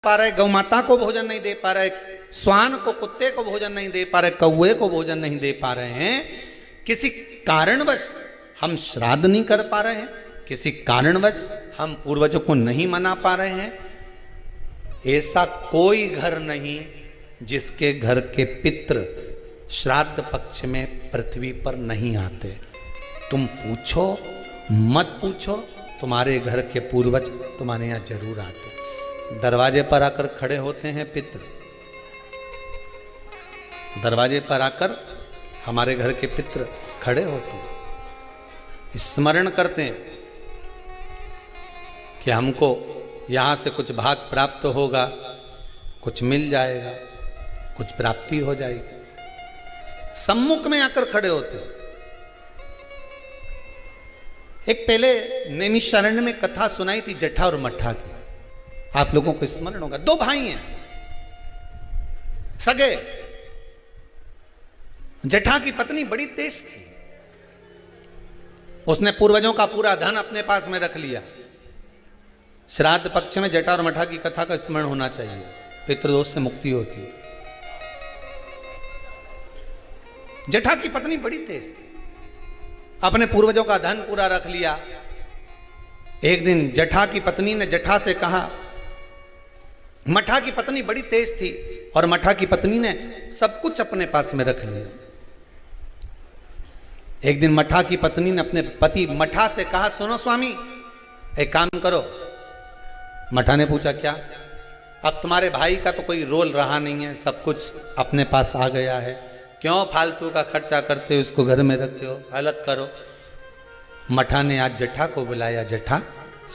पा रहे, गौ माता को भोजन नहीं दे पा रहे, श्वान को, कुत्ते को भोजन नहीं दे पा रहे, कौए को भोजन नहीं दे पा रहे हैं, किसी कारणवश हम श्राद्ध नहीं कर पा रहे हैं, किसी कारणवश हम पूर्वजों को नहीं मना पा रहे हैं, ऐसा कोई घर नहीं जिसके घर के पितृ श्राद्ध पक्ष में पृथ्वी पर नहीं आते। तुम पूछो मत पूछो, तुम्हारे घर के पूर्वज तुम्हारे यहाँ जरूर आते। दरवाजे पर आकर खड़े होते हैं पितृ, दरवाजे पर आकर हमारे घर के पितृ खड़े होते हैं, स्मरण करते हैं कि हमको यहाँ से कुछ भाग प्राप्त होगा, कुछ मिल जाएगा, कुछ प्राप्ति हो जाएगी। सम्मुख में आकर खड़े होते हैं। एक पहले नैमिषारण्य में कथा सुनाई थी जटा और मठा की, आप लोगों को स्मरण होगा। दो भाई हैं सगे। जटा की पत्नी बड़ी तेज थी, उसने पूर्वजों का पूरा धन अपने पास में रख लिया। श्राद्ध पक्ष में जटा और मठा की कथा का स्मरण होना चाहिए, पितृदोष से मुक्ति होती है। जटा की पत्नी बड़ी तेज थी, अपने पूर्वजों का धन पूरा रख लिया। एक दिन जटा की पत्नी ने जटा से कहा, मठा की पत्नी बड़ी तेज थी और मठा की पत्नी ने सब कुछ अपने पास में रख लिया। एक दिन मठा की पत्नी ने अपने पति मठा से कहा, सुनो स्वामी, एक काम करो। मठा ने पूछा, क्या? अब तुम्हारे भाई का तो कोई रोल रहा नहीं है, सब कुछ अपने पास आ गया है, क्यों फालतू का खर्चा करते हो, उसको घर में रखते हो, अलग करो। मठा ने आज जटा को बुलाया, जटा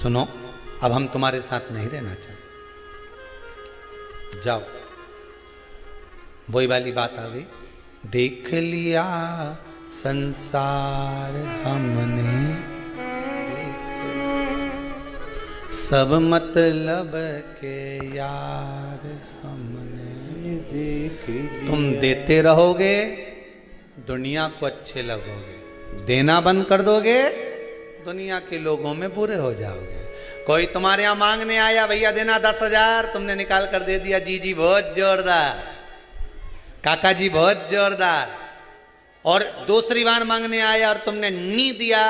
सुनो, अब हम तुम्हारे साथ नहीं रहना चाहते, जाओ। वही वाली बात आ गई, देख लिया संसार हमने, सब मतलब के यार हमने देख। तुम देते रहोगे, दुनिया को अच्छे लगोगे, देना बंद कर दोगे, दुनिया के लोगों में बुरे हो जाओगे। कोई तुम्हारे यहां मांगने आया, भैया देना 10,000, तुमने निकाल कर दे दिया, जी जी बहुत जोरदार, काका जी बहुत जोरदार। और दूसरी बार मांगने आया और तुमने नहीं दिया,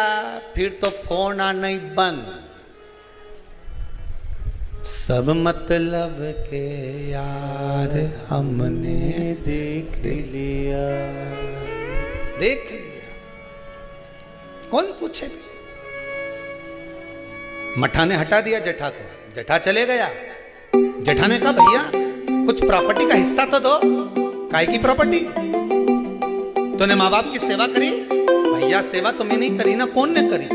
फिर तो फोन आना ही बंद। सब मतलब के यार हमने देख लिया, देख लिया, कौन पूछे। मठा ने हटा दिया जटा को, जटा चले गया। जटा ने कहा, भैया कुछ प्रॉपर्टी का हिस्सा तो दो। काय की प्रॉपर्टी? तूने माँ बाप की सेवा करी? भैया सेवा तुम्हें नहीं करी ना, कौन ने करी?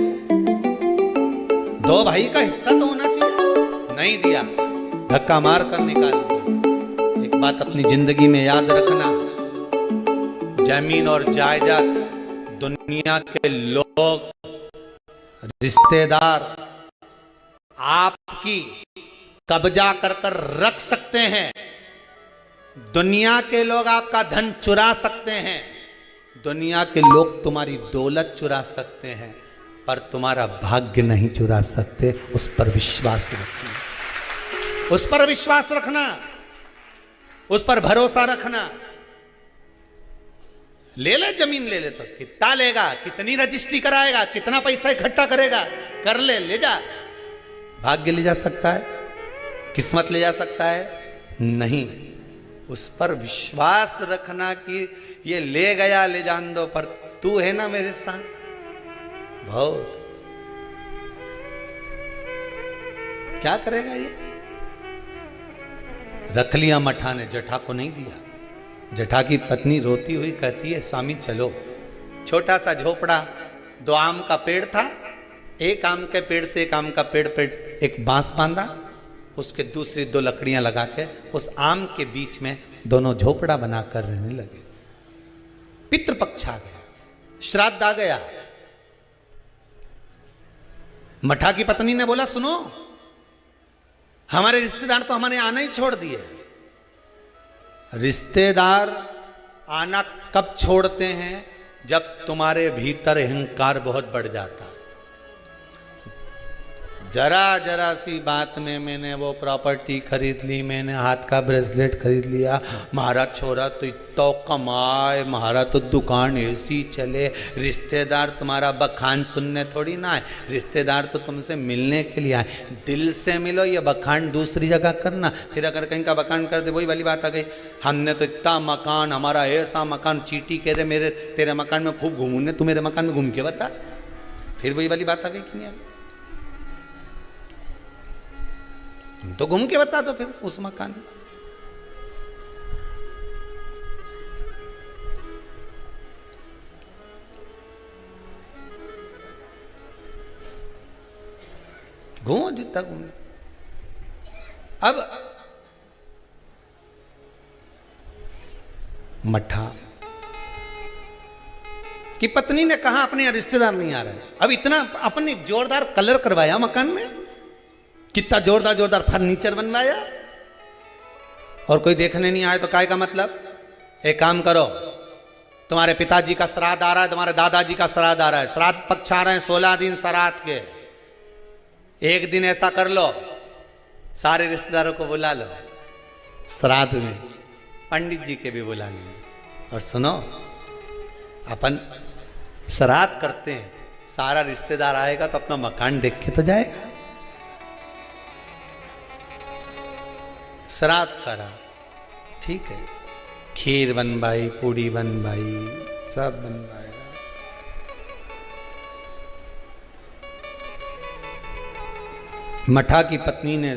दो भाई का हिस्सा तो होना चाहिए। नहीं दिया, धक्का मार कर निकाल दिया। एक बात अपनी जिंदगी में याद रखना, जमीन और जायदाद दुनिया के लोग, रिश्तेदार आपकी कब्जा कर कर रख सकते हैं, दुनिया के लोग आपका धन चुरा सकते हैं, दुनिया के लोग तुम्हारी दौलत चुरा सकते हैं, पर तुम्हारा भाग्य नहीं चुरा सकते। उस पर विश्वास रखना, उस पर विश्वास रखना, उस पर भरोसा रखना। ले ले जमीन, ले ले तो कितना लेगा, कितनी रजिस्ट्री कराएगा, कितना पैसा इकट्ठा करेगा, कर ले, ले जा। भाग्य ले जा सकता है, किस्मत ले जा सकता है? नहीं। उस पर विश्वास रखना कि ये ले गया, ले जान दो, पर तू है ना मेरे साथ। बहुत क्या करेगा ये? रख लिया मठा ने, जटा को नहीं दिया। जटा की पत्नी रोती हुई कहती है, स्वामी चलो। छोटा सा झोपड़ा, 2 आम का पेड़ था, एक आम के पेड़ से एक आम का पेड़ पे एक बांस बांधा, उसके दूसरी 2 लकड़ियां लगा के उस आम के बीच में दोनों झोपड़ा बनाकर रहने लगे। पितृपक्ष आ गया, श्राद्ध आ गया। मठा की पत्नी ने बोला, सुनो, हमारे रिश्तेदार तो हमारे आना ही छोड़ दिए। रिश्तेदार आना कब छोड़ते हैं? जब तुम्हारे भीतर अहंकार बहुत बढ़ जाता। जरा जरा सी बात में मैंने वो प्रॉपर्टी खरीद ली, मैंने हाथ का ब्रेसलेट खरीद लिया, महारा छोरा तो इतना कमाए, महारा तो दुकान ऐसी चले। रिश्तेदार तुम्हारा बखान सुनने थोड़ी ना आए, रिश्तेदार तो तुमसे मिलने के लिए आए। दिल से मिलो, ये बखान दूसरी जगह करना। फिर अगर कहीं का बखान कर दे, वही वाली बात आ गई, हमने तो इतना मकान, हमारा ऐसा मकान, चीटी कह दे मेरे तेरे मकान में खूब घूमूने, तू मेरे मकान में घूम के बता। फिर वही वाली बात आ गई कि नहीं? तो घूम के बता दो फिर उस मकान में। घूमो जितना घूमो। अब मठा की पत्नी ने कहा अपने यहाँ रिश्तेदार नहीं आ रहे। अब इतना अपने जोरदार कलर करवाया मकान में, कितना जोरदार जोरदार फर्नीचर बनवाया, और कोई देखने नहीं आए तो काय का मतलब? एक काम करो, तुम्हारे पिताजी का श्राद्ध आ रहा है, तुम्हारे दादाजी का श्राद्ध आ रहा है, श्राद्ध पक्ष आ रहे हैं 16 दिन श्राद्ध के। एक दिन ऐसा कर लो, सारे रिश्तेदारों को बुला लो श्राद्ध में, पंडित जी के भी बुला लो। और सुनो, अपन श्राद्ध करते हैं, सारा रिश्तेदार आएगा तो अपना मकान देख के तो जाएगा। श्राद्ध करा, ठीक है, खीर बनवाई, पूड़ी बनवाई, सब बनवाया। मठा की पत्नी ने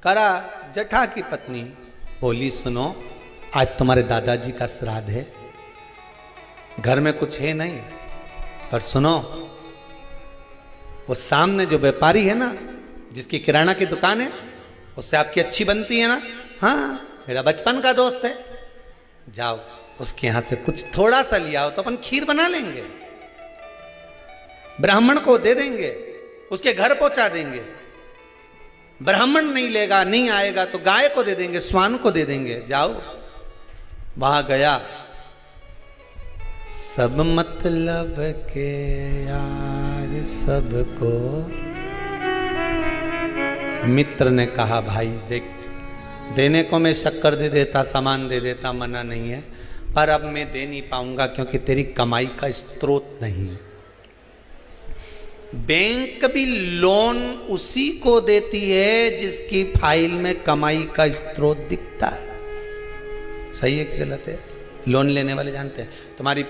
करा, जठा की पत्नी बोली सुनो, आज तुम्हारे दादाजी का श्राद्ध है, घर में कुछ है नहीं, पर सुनो, वो सामने जो व्यापारी है ना, जिसकी किराना की दुकान है, उससे आपकी अच्छी बनती है ना, हाँ मेरा बचपन का दोस्त है, जाओ उसके यहां से कुछ थोड़ा सा लिया हो तो अपन खीर बना लेंगे, ब्राह्मण को दे देंगे, उसके घर पहुंचा देंगे। ब्राह्मण नहीं लेगा, नहीं आएगा तो गाय को दे देंगे, स्वान को दे देंगे। जाओ, वहां गया, सब मतलब के यार सबको। मित्र ने कहा भाई देख, देने को मैं शक्कर दे देता, सामान दे देता, मना नहीं है, पर अब मैं दे नहीं पाऊंगा क्योंकि तेरी कमाई का स्रोत नहीं है। बैंक भी लोन उसी को देती है जिसकी फाइल में कमाई का स्रोत दिखता है। सही है कि गलत है? लोन लेने वाले जानते हैं, तुम्हारी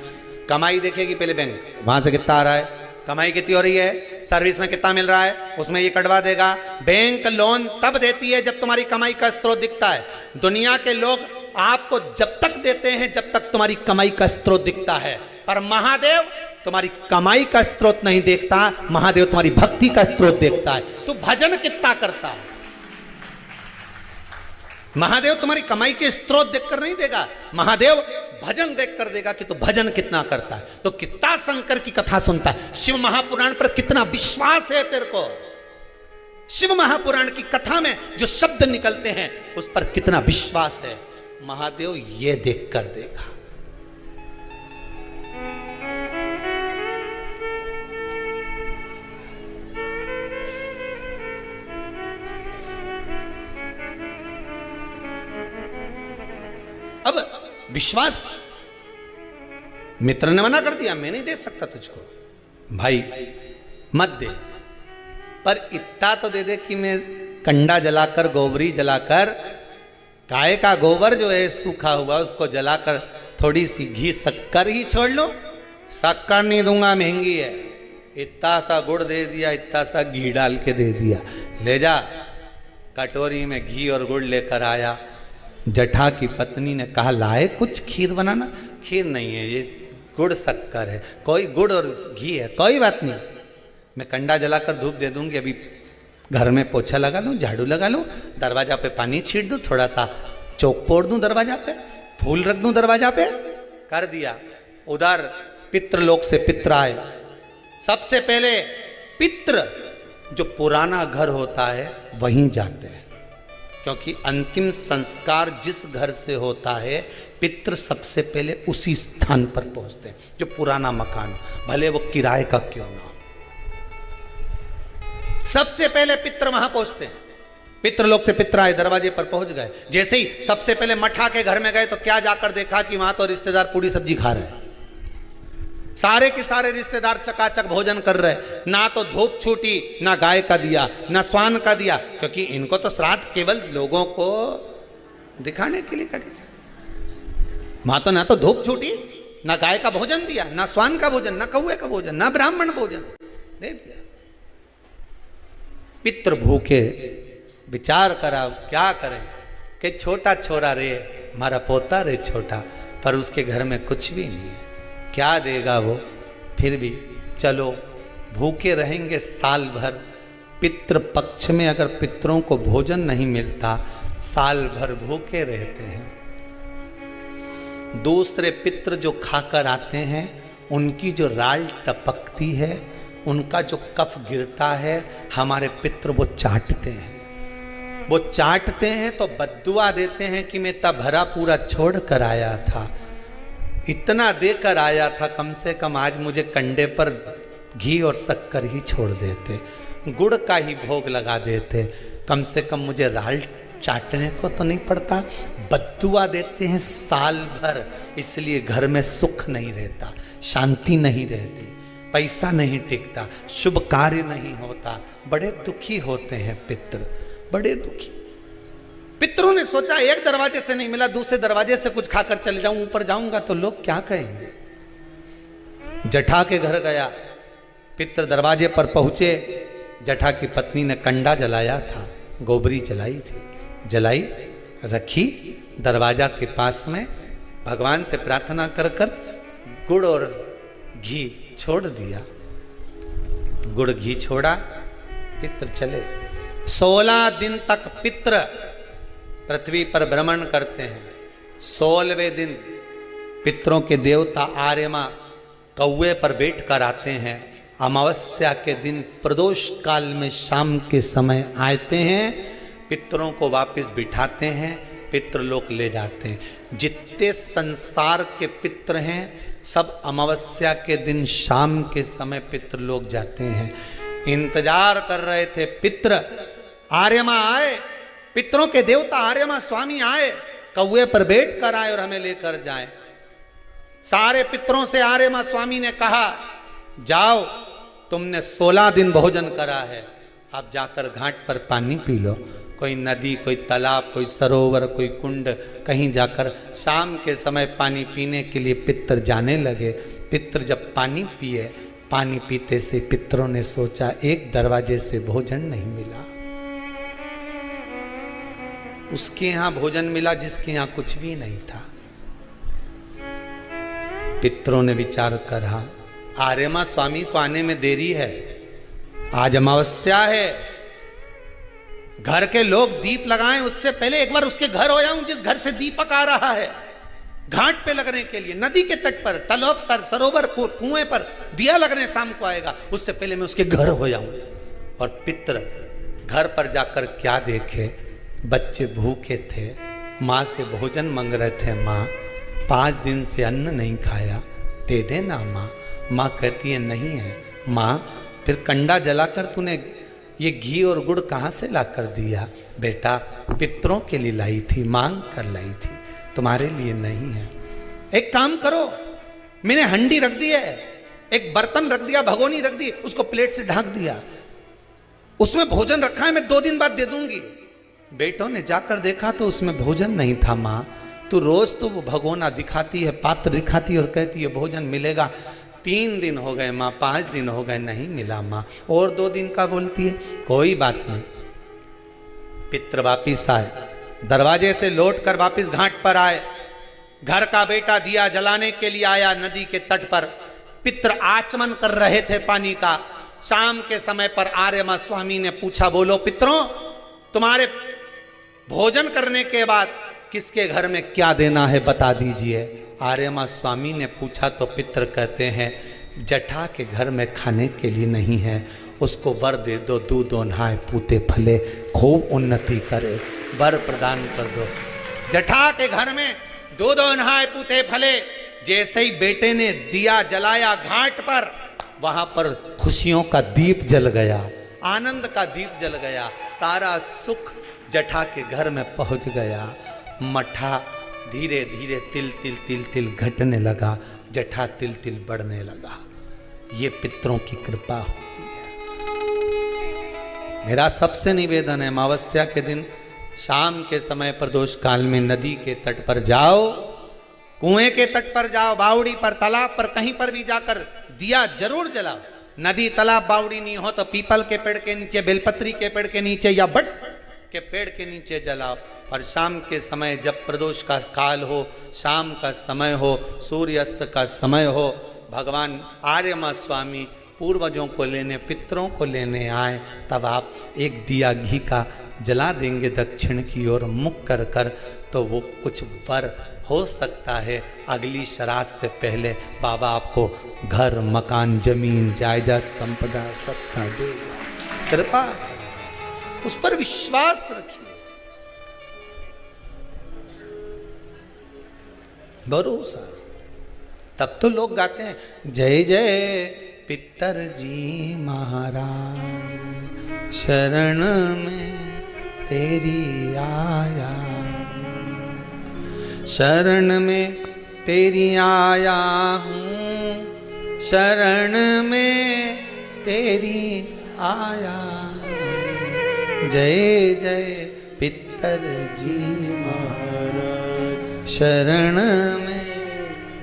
कमाई देखेगी पहले बैंक, वहां से कितना आ रहा है, कमाई कितनी हो रही है, सर्विस में कितना मिल रहा है, उसमें ये कटवा देगा। बैंक लोन तब देती है जब तुम्हारी कमाई का स्रोत दिखता है। दुनिया के लोग आपको जब तक देते हैं जब तक तुम्हारी कमाई का स्रोत दिखता है, पर महादेव तुम्हारी कमाई का स्रोत नहीं देखता, महादेव तुम्हारी भक्ति का स्रोत देखता है। तू भजन कितना करता है, महादेव तुम्हारी कमाई के स्रोत देखकर नहीं देगा, महादेव भजन देखकर देगा कि तू भजन कितना करता है। तो कितना शंकर की कथा सुनता है, शिव महापुराण पर कितना विश्वास है तेरे को, शिव महापुराण की कथा में जो शब्द निकलते हैं उस पर कितना विश्वास है, महादेव ये देखकर देगा। अब विश्वास, मित्र ने मना कर दिया, मैं नहीं दे सकता तुझको, भाई मत दे, पर इतना तो दे दे कि मैं कंडा जलाकर, गोबरी जलाकर, गाय का गोबर जो है सूखा हुआ उसको जलाकर थोड़ी सी घी शक्कर ही छोड़ लो। शक्कर नहीं दूंगा, महंगी है, इतना सा गुड़ दे दिया, इतना सा घी डाल के दे दिया, ले जा। कटोरी में घी और गुड़ लेकर आया। जठा की पत्नी ने कहा लाए कुछ खीर बनाना, खीर नहीं है, ये गुड़ शक्कर है, कोई गुड़ और घी है, कोई बात नहीं, मैं कंडा जलाकर धूप दे दूंगी, अभी घर में पोछा लगा लूँ, झाड़ू लगा लूँ, दरवाजा पे पानी छीट दूँ, थोड़ा सा चौक पोड़ दूँ दरवाजा पे, फूल रख दूँ दरवाजा पे, कर दिया। उधर पितृलोक से पित्र आए। सबसे पहले पित्र जो पुराना घर होता है वहीं जाते हैं, क्योंकि अंतिम संस्कार जिस घर से होता है पितृ सबसे पहले उसी स्थान पर पहुंचते हैं जो पुराना मकान हो, भले वो किराए का क्यों ना हो। सबसे पहले पितर वहां पहुंचते हैं। पितृलोक से पितर आए, दरवाजे पर पहुंच गए। जैसे ही सबसे पहले मठा के घर में गए तो क्या जाकर देखा कि वहां तो रिश्तेदार पूरी सब्जी खा रहे हैं। सारे के सारे रिश्तेदार चकाचक भोजन कर रहे, ना तो धूप छूटी, ना गाय का दिया, ना स्वान का दिया, क्योंकि इनको तो श्राद्ध केवल लोगों को दिखाने के लिए करी थी। वहां तो ना तो धूप छूटी, ना गाय का भोजन दिया, ना स्वान का भोजन, ना कौवे का भोजन, ना ब्राह्मण भोजन दे दिया। पितृ भूखे, विचार करा क्या करें कि छोटा छोरा रे, हमारा पोता रे छोटा, पर उसके घर में कुछ भी नहीं है, क्या देगा वो। फिर भी चलो भूखे रहेंगे साल भर। पितृ पक्ष में अगर पितरों को भोजन नहीं मिलता, साल भर भूखे रहते हैं। दूसरे पितृ जो खाकर आते हैं, उनकी जो राल टपकती है, उनका जो कफ गिरता है, हमारे पितृ वो चाटते हैं। वो चाटते हैं तो बद्दुआ देते हैं कि मैं तब भरा पूरा छोड़ कर आया था, इतना देकर आया था, कम से कम आज मुझे कंडे पर घी और शक्कर ही छोड़ देते, गुड़ का ही भोग लगा देते, कम से कम मुझे राल चाटने को तो नहीं पड़ता। बद्दुआ देते हैं साल भर, इसलिए घर में सुख नहीं रहता, शांति नहीं रहती, पैसा नहीं टिकता, शुभ कार्य नहीं होता, बड़े दुखी होते हैं पितृ, बड़े दुखी। पितरों ने सोचा एक दरवाजे से नहीं मिला, दूसरे दरवाजे से कुछ खाकर चले जाऊं, ऊपर जाऊंगा तो लोग क्या कहेंगे। जठा के घर गया, पितर दरवाजे पर पहुंचे। जठा की पत्नी ने कंडा जलाया था, गोबरी जलाई थी, जलाई रखी दरवाजा के पास में, भगवान से प्रार्थना कर कर गुड़ और घी छोड़ दिया। गुड़ घी छोड़ा, पितर चले। 16 दिन तक पितर पृथ्वी पर भ्रमण करते हैं। 16वें दिन पितरों के देवता आर्यमा कौवे पर बैठ कर आते हैं। अमावस्या के दिन प्रदोष काल में शाम के समय आते हैं, पितरों को वापस बिठाते हैं, पितृलोक ले जाते हैं। जितने संसार के पितर हैं सब अमावस्या के दिन शाम के समय पितृलोक जाते हैं। इंतजार कर रहे थे पितर, आर्यमा आए, पितरों के देवता आर्यमा स्वामी आए, कौवे पर बैठ कर आए और हमें लेकर जाए। सारे पितरों से आर्यमा स्वामी ने कहा, जाओ तुमने 16 दिन भोजन करा है, अब जाकर घाट पर पानी पी लो। कोई नदी, कोई तालाब, कोई सरोवर, कोई कुंड, कहीं जाकर शाम के समय पानी पीने के लिए पितर जाने लगे। पितर जब पानी पिए, पानी पीते से पितरों ने सोचा एक दरवाजे से भोजन नहीं मिला, उसके यहां भोजन मिला जिसके यहां कुछ भी नहीं था। पितरों ने विचार करा, आर्यमा स्वामी को आने में देरी है, आज अमावस्या है, घर के लोग दीप लगाएं उससे पहले एक बार उसके घर हो जाऊं जिस घर से दीपक आ रहा है। घाट पे लगने के लिए, नदी के तट पर, तालाब पर, सरोवर को, कुएं पर दिया लगने शाम को आएगा, उससे पहले मैं उसके घर हो जाऊं। और पितर घर पर जाकर क्या देखे, बच्चे भूखे थे, माँ से भोजन मांग रहे थे, माँ 5 दिन से अन्न नहीं खाया, दे देना माँ। माँ कहती है नहीं है। माँ फिर कंडा जलाकर तूने ये घी और गुड़ कहाँ से ला कर दिया? बेटा पितरों के लिए लाई थी, मांग कर लाई थी, तुम्हारे लिए नहीं है। एक काम करो, मैंने हंडी रख दी है, एक बर्तन रख दिया, भगोनी रख दी, उसको प्लेट से ढक दिया, उसमें भोजन रखा है, मैं 2 दिन बाद दे दूंगी। बेटों ने जाकर देखा तो उसमें भोजन नहीं था। माँ तू रोज तो वो भगोना दिखाती है, पात्र दिखाती है और कहती है भोजन मिलेगा। 3 दिन हो गए माँ, 5 दिन हो गए, नहीं मिला माँ, और 2 दिन का बोलती है। कोई बात नहीं। पितर वापिस आए, दरवाजे से लौट कर वापिस घाट पर आए। घर का बेटा दिया जलाने के लिए आया नदी के तट पर। पितर आचमन कर रहे थे पानी का। शाम के समय पर आर्यमा स्वामी ने पूछा, बोलो पितरों, तुम्हारे भोजन करने के बाद किसके घर में क्या देना है बता दीजिए। आर्यमा स्वामी ने पूछा तो पितर कहते हैं, जठा के घर में खाने के लिए नहीं है, उसको वर दे दो, दूध नहाए पूते फले, खूब उन्नति करे, वर प्रदान कर दो। जठा के घर में दूध नहाए पूते फले। जैसे ही बेटे ने दिया जलाया घाट पर, वहां पर खुशियों का दीप जल गया। आनंद का दीप जल गया, सारा सुख जटा के घर में पहुंच गया। मठा धीरे धीरे तिल तिल तिल तिल घटने लगा, जटा तिल तिल बढ़ने लगा। ये पितरों की कृपा होती है। मेरा सबसे निवेदन है, अमावस्या के दिन शाम के समय प्रदोष काल में नदी के तट पर जाओ, कुएं के तट पर जाओ, बावड़ी पर, तालाब पर, कहीं पर भी जाकर दिया जरूर जलाओ। नदी तालाब बावड़ी नहीं हो तो पीपल के पेड़ के नीचे, बेलपत्री के पेड़ के नीचे या बट के पेड़ के नीचे जलाओ। और शाम के समय जब प्रदोष का काल हो, शाम का समय हो, सूर्यास्त का समय हो, भगवान आर्यमा स्वामी पूर्वजों को लेने, पितरों को लेने आए, तब आप एक दिया घी का जला देंगे दक्षिण की ओर मुख कर कर, तो वो कुछ वर हो सकता है। अगली श्राद्ध से पहले बाबा आपको घर, मकान, जमीन, जायदाद, संपदा सबका देगा। कृपा, उस पर विश्वास रखिए, भरोसा। तब तो लोग गाते हैं, जय जय पितर जी महाराज, शरण में तेरी आया, शरण में तेरी आया हूँ, शरण में तेरी आया। जय जय पितर जी महाराज, शरण में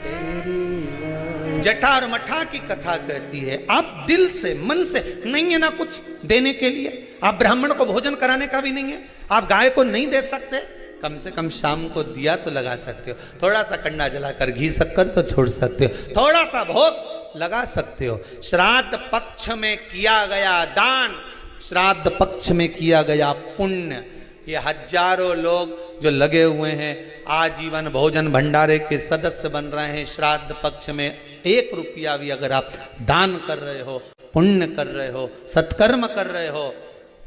तेरी। जटा और मठा की कथा कहती है, आप दिल से, मन से, नहीं है ना कुछ देने के लिए, आप ब्राह्मण को भोजन कराने का भी नहीं है, आप गाय को नहीं दे सकते, कम से कम शाम को दिया तो लगा सकते हो, थोड़ा सा कंडा जलाकर घी शक्कर तो छोड़ सकते हो, थोड़ा सा भोग लगा सकते हो। श्राद्ध पक्ष में किया गया दान, श्राद्ध पक्ष में किया गया पुण्य, ये हजारों लोग जो लगे हुए हैं आजीवन भोजन भंडारे के सदस्य बन रहे हैं, श्राद्ध पक्ष में 1 रुपया भी अगर आप दान कर रहे हो, पुण्य कर रहे हो, सत्कर्म कर रहे हो,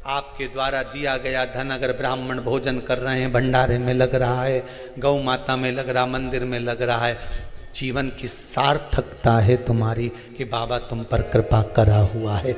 आपके द्वारा दिया गया धन अगर ब्राह्मण भोजन कर रहे हैं, भंडारे में लग रहा है, गौ माता में लग रहा, मंदिर में लग रहा है, जीवन की सार्थकता है तुम्हारी कि बाबा तुम पर कृपा करा हुआ है।